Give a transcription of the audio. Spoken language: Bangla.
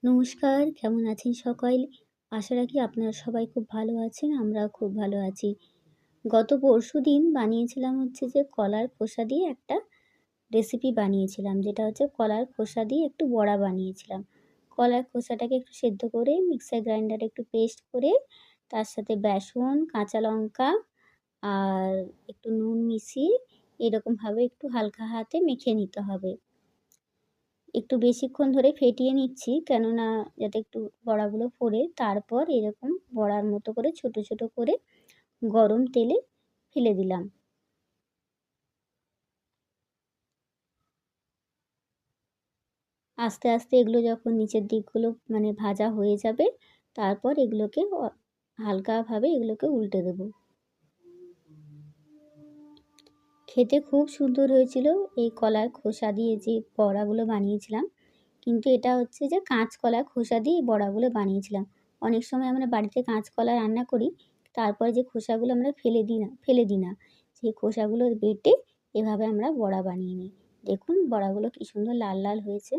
নমস্কার, কেমন আছেন সকল? আশা রাখি আপনারা সবাই খুব ভালো আছেন। আমরাও খুব ভালো আছি। গত পরশুদিন বানিয়েছিলাম হচ্ছে যে কলার খোসা দিয়ে একটা রেসিপি বানিয়েছিলাম। যেটা হচ্ছে কলার খোসা দিয়ে একটু বড়া বানিয়েছিলাম। কলার খোসাটাকে একটু সেদ্ধ করে মিক্সার গ্রাইন্ডারে একটু পেস্ট করে তার সাথে বেসন, কাঁচা লঙ্কা আর একটু নুন মিশিয়ে এরকমভাবে একটু হালকা হাতে মেখে নিতে হবে। একটু বেশিক্ষণ ধরে ফেটিয়ে নিচ্ছি, কেননা যাতে একটু বড়াগুলো ফোড়ে। তারপর এরকম বড়ার মতো করে ছোট ছোট করে গরম তেলে ফেলে দিলাম। আস্তে আস্তে এগুলো যখন নিচের দিকগুলো ভাজা হয়ে যাবে, তারপর এগুলোকে হালকাভাবে এগুলোকে উল্টে দেবো। খেতে খুব সুন্দর হয়েছিল এই কলার খোসা দিয়ে যে বড়াগুলো বানিয়েছিলাম। কিন্তু এটা হচ্ছে যে কাঁচকলার খোসা দিয়ে এই বড়াগুলো বানিয়েছিলাম। অনেক সময় আমরা বাড়িতে কাঁচকলা রান্না করি, তারপরে যে খোসাগুলো আমরা ফেলে দিই না। সেই খোসাগুলো বেটে এভাবে আমরা বড়া বানিয়ে নিই। দেখুন বড়াগুলো কি সুন্দর লাল লাল হয়েছে।